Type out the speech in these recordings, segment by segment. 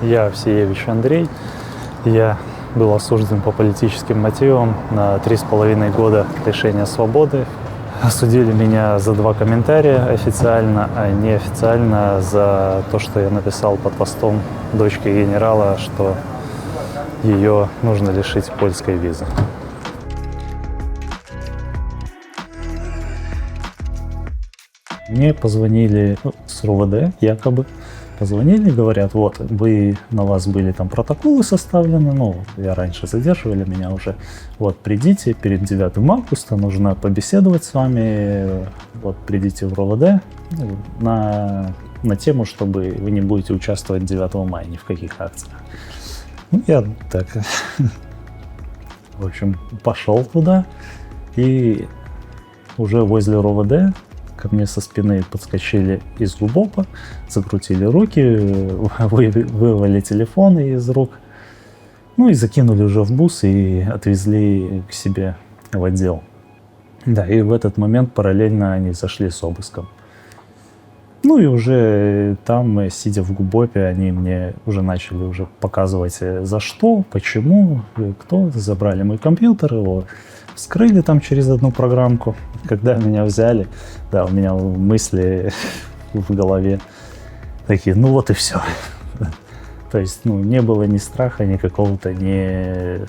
Я Овсеевич Андрей. Я был осужден по политическим мотивам на 3,5 года лишения свободы. Осудили меня за 2 комментария официально, а неофициально за то, что я написал под постом дочки генерала, что ее нужно лишить польской визы. Мне позвонили с РУВД, якобы. Позвонили, говорят, вот, на вас были там протоколы составлены, ну, я раньше задерживали меня уже, вот, придите перед 9 августа, нужно побеседовать с вами, вот, придите в РУВД на тему, чтобы вы не будете участвовать 9 мая ни в каких акциях. Ну, я так, в общем, пошел туда, и уже возле РУВД ко мне со спины подскочили из ГУБОПа, закрутили руки, вырвали телефоны из рук, ну и закинули уже в бус и отвезли к себе в отдел. Да, и в этот момент параллельно они зашли с обыском. Ну и уже там, сидя в ГУБОПе, они мне уже начали уже показывать, за что, почему, кто. Забрали мой компьютер, его вскрыли там через одну программку. Когда меня взяли, да, у меня мысли в голове такие, ну вот и все. То есть, ну, не было ни страха, ни какого-то, не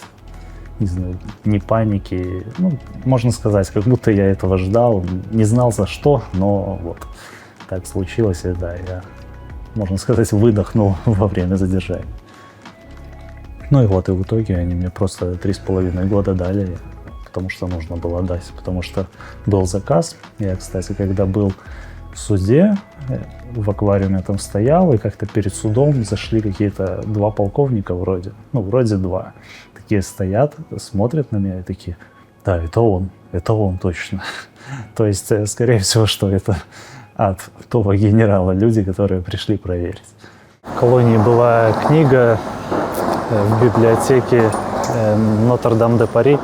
знаю, ни паники. Ну, можно сказать, как будто я этого ждал, не знал за что, но вот так случилось, и да, я, можно сказать, выдохнул во время задержания. Ну и вот, и в итоге они мне просто 3,5 года дали, потому что нужно было дать, потому что был заказ. Я, кстати, когда был в суде, в аквариуме там стоял, и как-то перед судом зашли какие-то 2 полковника вроде, ну, вроде 2. Такие стоят, смотрят на меня и такие, да, это он точно. То есть, скорее всего, что это от того генерала люди, которые пришли проверить. В колонии была книга в библиотеке Нотр-Дам-де-Пари.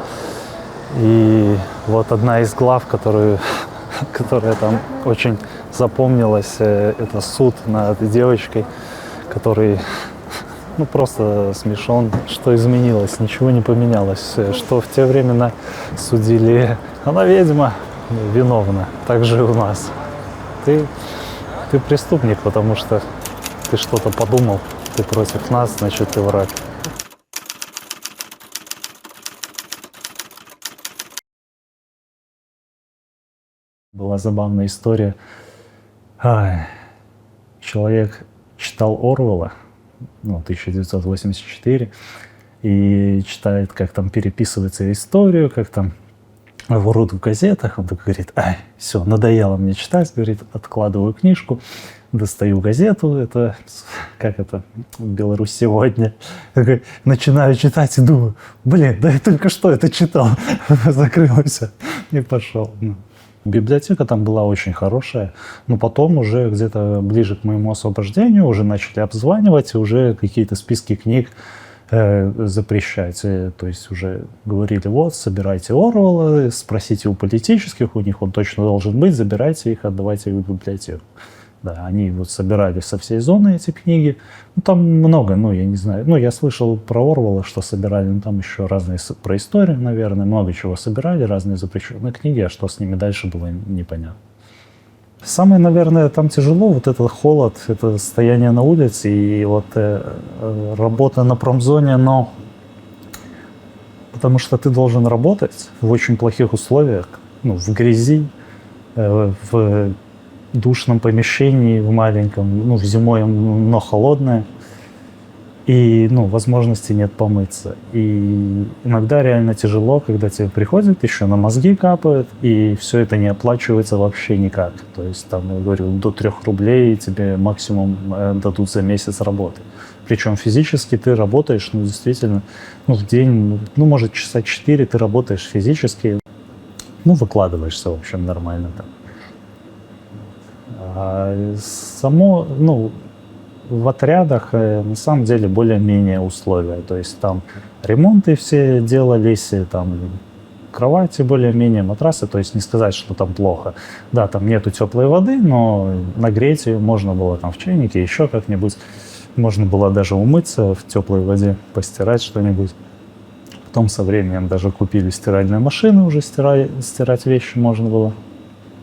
И вот одна из глав, которая там очень запомнилась, это суд над девочкой, который, ну, просто смешон. Что изменилось? Ничего не поменялось. Что в те времена судили, она ведьма, виновна. Так же и у нас. Ты преступник, потому что ты что-то подумал, ты против нас, значит, ты враг. Была забавная история. Человек читал Оруэлла, ну, 1984, и читает, как там переписывается историю, как там врут в газетах. Он такой говорит, все, надоело мне читать, говорит, откладываю книжку, достаю газету, это, как это, Беларусь сегодня. Такой, начинаю читать и думаю, блин, да я только что это читал. Закрыл все и пошел. Библиотека там была очень хорошая, но потом уже где-то ближе к моему освобождению уже начали обзванивать, и уже какие-то списки книг запрещать. То есть уже говорили, вот, собирайте Оруэлла, спросите у политических, у них он точно должен быть, забирайте их, отдавайте их в библиотеку. Да, они вот собирали со всей зоны эти книги. Ну, там много, ну, я не знаю. Ну, я слышал про Оруэлла, что собирали, ну, там еще разные про историю, наверное, много чего собирали, разные запрещенные книги, а что с ними дальше было, непонятно. Самое, наверное, там тяжело, вот этот холод, это состояние на улице и вот работа на промзоне, но потому что ты должен работать в очень плохих условиях, ну, в грязи, в душном помещении, в маленьком, ну, зимой, но холодное, и, ну, возможности нет помыться. И иногда реально тяжело, когда тебе приходят, еще на мозги капают, и все это не оплачивается вообще никак. То есть, там, я говорю, до 3 рублей тебе максимум дадут за месяц работы. Причем физически ты работаешь, ну, действительно, ну, в день, ну, может, часа 4 ты работаешь физически, ну, выкладываешься, в общем, нормально там. А само, ну, в отрядах на самом деле более-менее условия. То есть там ремонты все делались, там кровати более-менее, матрасы. То есть не сказать, что там плохо. Да, там нету теплой воды, но нагреть ее можно было там в чайнике, еще как-нибудь. Можно было даже умыться в теплой воде, постирать что-нибудь. Потом со временем даже купили стиральные машины, уже стирать вещи можно было.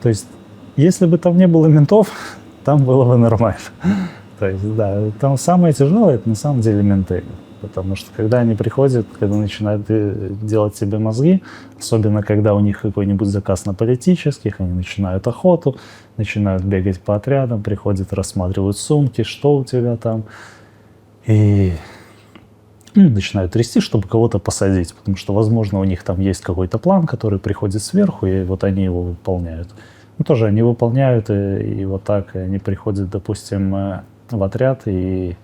То есть, если бы там не было ментов, там было бы нормально. То есть, да, там самое тяжелое, это на самом деле менты. Потому что когда они приходят, когда начинают делать себе мозги, особенно когда у них какой-нибудь заказ на политических, они начинают охоту, начинают бегать по отрядам, приходят, рассматривают сумки, что у тебя там, и начинают трясти, чтобы кого-то посадить, потому что, возможно, у них там есть какой-то план, который приходит сверху, и вот они его выполняют. Ну, тоже они выполняют, и вот так, и они приходят, допустим, в отряд и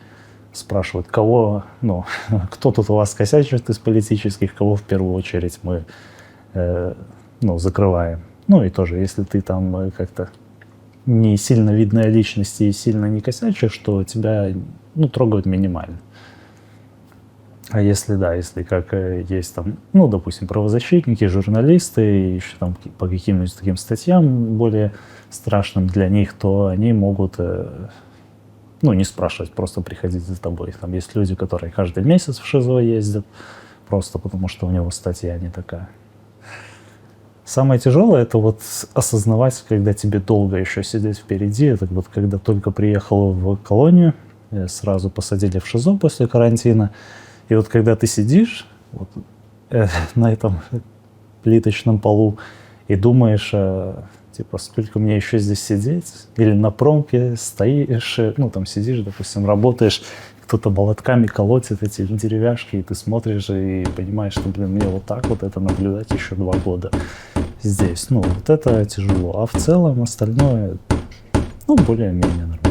спрашивают, кого, ну, кто тут у вас косячит из политических, кого в первую очередь мы, ну, закрываем. Ну, и тоже, если ты там как-то не сильно видная личность и сильно не косячишь, то тебя, ну, трогают минимально. А если, да, если как есть там, ну, допустим, правозащитники, журналисты, еще там по каким-нибудь таким статьям более страшным для них, то они могут, ну, не спрашивать, просто приходить за тобой. Там есть люди, которые каждый месяц в ШИЗО ездят, просто потому что у него статья не такая. Самое тяжелое — это вот осознавать, когда тебе долго еще сидеть впереди. Это вот когда только приехал в колонию, сразу посадили в ШИЗО после карантина. И вот когда ты сидишь вот, на этом плиточном полу и думаешь, типа, сколько мне еще здесь сидеть, или на промке стоишь, ну, там сидишь, допустим, работаешь, кто-то молотками колотит эти деревяшки, и ты смотришь и понимаешь, что, блин, мне вот так вот это наблюдать еще 2 года здесь. Ну, вот это тяжело. А в целом остальное, ну, более-менее нормально.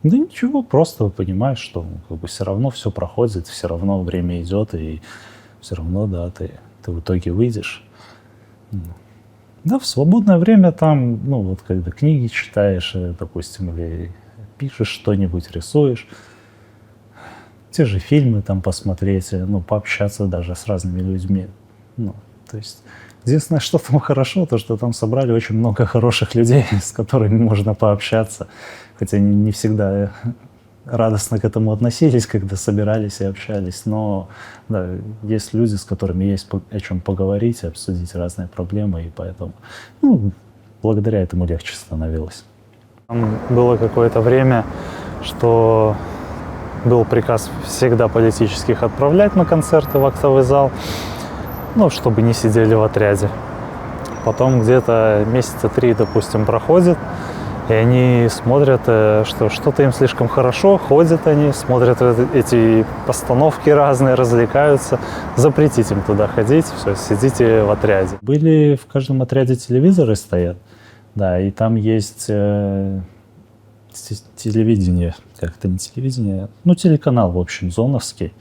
Да ничего, просто понимаешь, что как бы все равно все проходит, все равно время идет, и все равно, да, ты в итоге выйдешь. Да, в свободное время там, ну, вот когда книги читаешь, допустим, или пишешь что-нибудь, рисуешь, те же фильмы там посмотреть, ну, пообщаться даже с разными людьми. Ну, то есть единственное, что там хорошо, то, что там собрали очень много хороших людей, с которыми можно пообщаться. Хотя они не всегда радостно к этому относились, когда собирались и общались. Но да, есть люди, с которыми есть о чем поговорить, обсудить разные проблемы. И поэтому, ну, благодаря этому легче становилось. Там было какое-то время, что был приказ всегда политических отправлять на концерты в актовый зал, ну, чтобы не сидели в отряде. Потом где-то месяца 3, допустим, проходит, и они смотрят, что что-то им слишком хорошо, ходят они, смотрят эти постановки разные, развлекаются. Запретить им туда ходить, все, сидите в отряде. Были в каждом отряде телевизоры стоят, да, и там есть телевидение, как-то не телевидение, ну, телеканал, в общем, зоновский,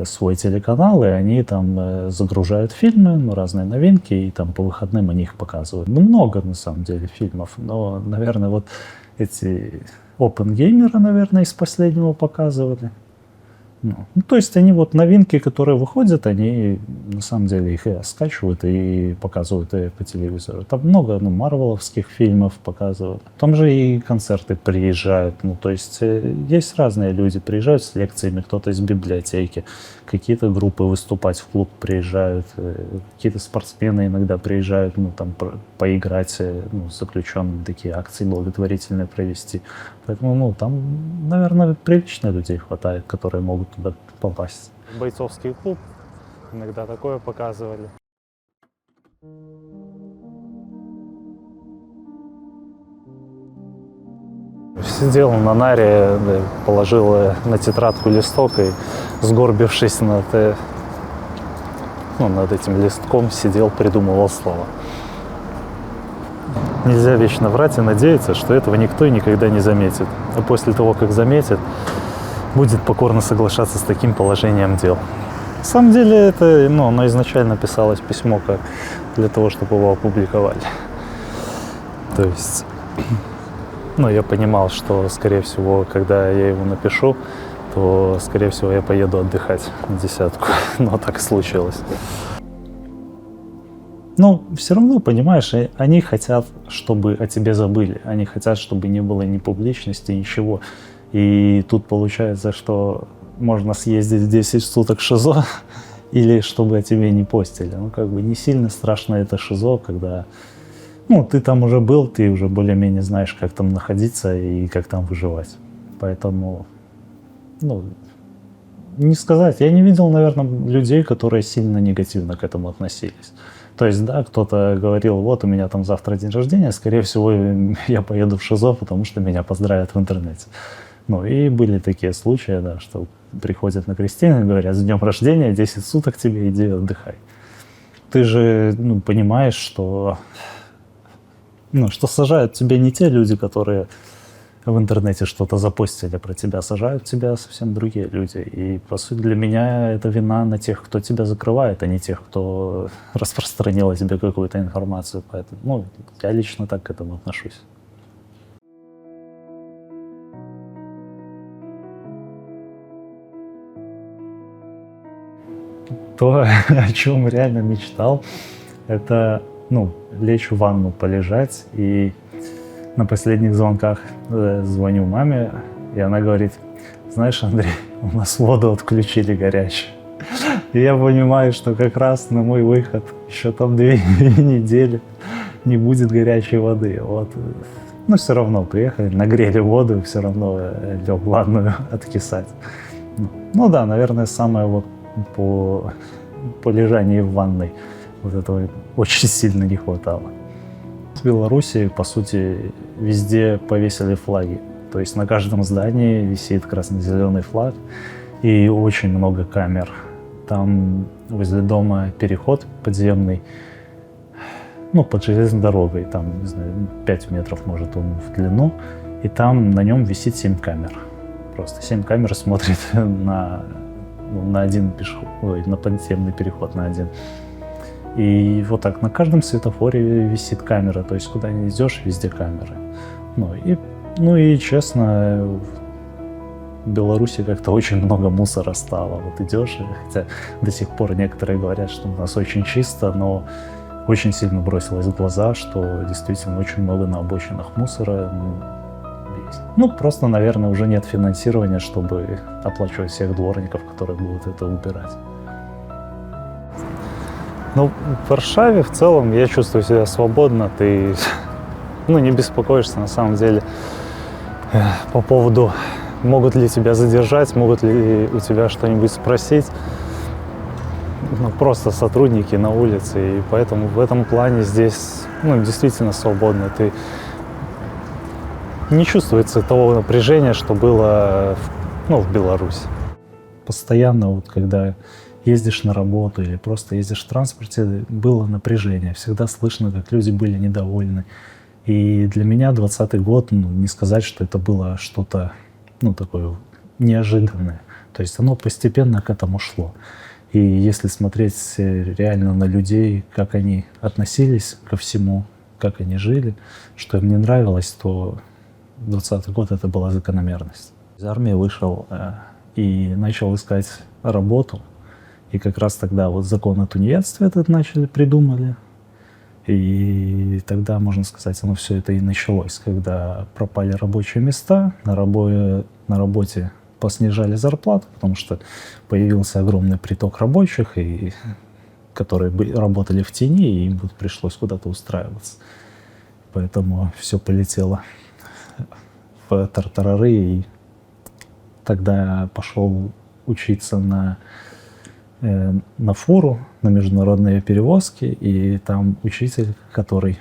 свой телеканал, и они там загружают фильмы, ну, разные новинки, и там по выходным они их показывают. Ну, много, на самом деле, фильмов, но, наверное, вот эти Оппенгеймера, наверное, из последнего показывали. Ну, то есть они вот новинки, которые выходят, они на самом деле их и скачивают и показывают и по телевизору. Там много, ну, марвеловских фильмов показывают. Там же и концерты приезжают. Ну, то есть есть разные люди, приезжают с лекциями, кто-то из библиотеки, какие-то группы выступать в клуб приезжают, какие-то спортсмены иногда приезжают, ну, там поиграть, ну, с заключенными, такие акции благотворительные провести. Поэтому, ну, там, наверное, прилично людей хватает, которые могут туда попасть. Бойцовский клуб, иногда такое показывали. Сидел на наре, положил на тетрадку листок и, сгорбившись над этим листком, сидел, придумывал слова. Нельзя вечно врать и надеяться, что этого никто и никогда не заметит. А после того, как заметит, будет покорно соглашаться с таким положением дел. На самом деле, это, ну, оно изначально писалось письмо как для того, чтобы его опубликовали. То есть, ну, я понимал, что, скорее всего, когда я его напишу, то, скорее всего, я поеду отдыхать на десятку. Но так и случилось. Но все равно, понимаешь, они хотят, чтобы о тебе забыли. Они хотят, чтобы не было ни публичности, ничего. И тут получается, что можно съездить 10 суток в ШИЗО, или чтобы о тебе не постили. Ну, как бы не сильно страшно это ШИЗО, когда, ну, ты там уже был, ты уже более-менее знаешь, как там находиться и как там выживать. Поэтому, ну, не сказать. Я не видел, наверное, людей, которые сильно негативно к этому относились. То есть, да, кто-то говорил, вот у меня там завтра день рождения, скорее всего, я поеду в ШИЗО, потому что меня поздравят в интернете. Ну, и были такие случаи, да, что приходят на крестины и говорят, с днем рождения, 10 суток тебе, иди отдыхай. Ты же, ну, понимаешь, что, ну, что сажают тебя не те люди, которые в интернете что-то запостили про тебя, сажают тебя совсем другие люди. И, по сути, для меня это вина на тех, кто тебя закрывает, а не тех, кто распространил о тебе какую-то информацию. Поэтому, ну, я лично так к этому отношусь. То, о чем реально мечтал, это, ну, лечь в ванну, полежать. И на последних звонках звоню маме, и она говорит, знаешь, Андрей, у нас воду отключили горячую. И я понимаю, что как раз на мой выход еще там 2 недели не будет горячей воды. Вот. Но все равно приехали, нагрели воду, все равно лег в ванную откисать. Ну да, наверное, самое вот по лежанию в ванной вот этого очень сильно не хватало. В Беларуси, по сути, везде повесили флаги. То есть на каждом здании висит красно-зеленый флаг и очень много камер. Там возле дома переход подземный, ну, под железной дорогой, там, не знаю, 5 метров, может, он в длину, и там на нем висит 7 камер. Просто 7 камер смотрит на один на подземный переход на один. И вот так на каждом светофоре висит камера, то есть куда ни идешь, везде камеры. Ну и честно, в Беларуси как-то очень много мусора стало. Вот идешь, хотя до сих пор некоторые говорят, что у нас очень чисто, но очень сильно бросилось в глаза, что действительно очень много на обочинах мусора есть. Ну, просто, наверное, уже нет финансирования, чтобы оплачивать всех дворников, которые будут это убирать. Ну, в Варшаве в целом я чувствую себя свободно, ты, ну, не беспокоишься на самом деле по поводу, могут ли тебя задержать, могут ли у тебя что-нибудь спросить. Ну, просто сотрудники на улице, и поэтому в этом плане здесь, ну, действительно свободно. Ты не чувствуется того напряжения, что было, ну, в Беларуси. Постоянно, вот когда ездишь на работу или просто ездишь в транспорте, было напряжение. Всегда слышно, как люди были недовольны. И для меня 2020 год, ну, не сказать, что это было что-то, ну, такое неожиданное. То есть оно постепенно к этому шло. И если смотреть реально на людей, как они относились ко всему, как они жили, что им не нравилось, то 2020 год это была закономерность. Из армии вышел и начал искать работу. И как раз тогда вот закон о тунеядстве этот придумали. И тогда, можно сказать, оно все это и началось, когда пропали рабочие места, на работе поснижали зарплату, потому что появился огромный приток рабочих, которые работали в тени, и им пришлось куда-то устраиваться. Поэтому все полетело в тартарары, и тогда пошел учиться на фуру, на международные перевозки, и там учитель, который,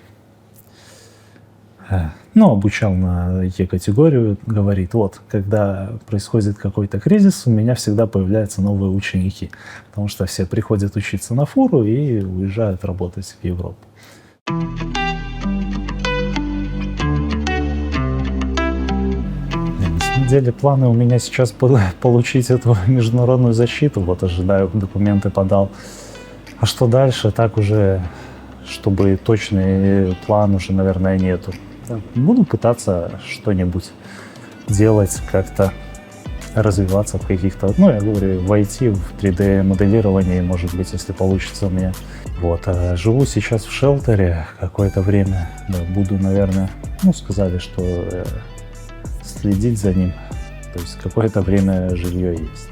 ну, обучал на Е-категорию, говорит, вот, когда происходит какой-то кризис, у меня всегда появляются новые ученики, потому что все приходят учиться на фуру и уезжают работать в Европу. На самом деле планы у меня сейчас получить эту международную защиту, вот ожидаю, документы подал. А что дальше, так уже, чтобы точный план уже, наверное, нету. Буду пытаться что-нибудь делать как-то развиваться в каких-то, ну, я говорю, войти в 3D-моделирование, может быть, если получится у меня. Вот, а живу сейчас в шелтере какое-то время, да, буду, наверное, ну, сказали, что следить за ним, то есть какое-то время жилье есть.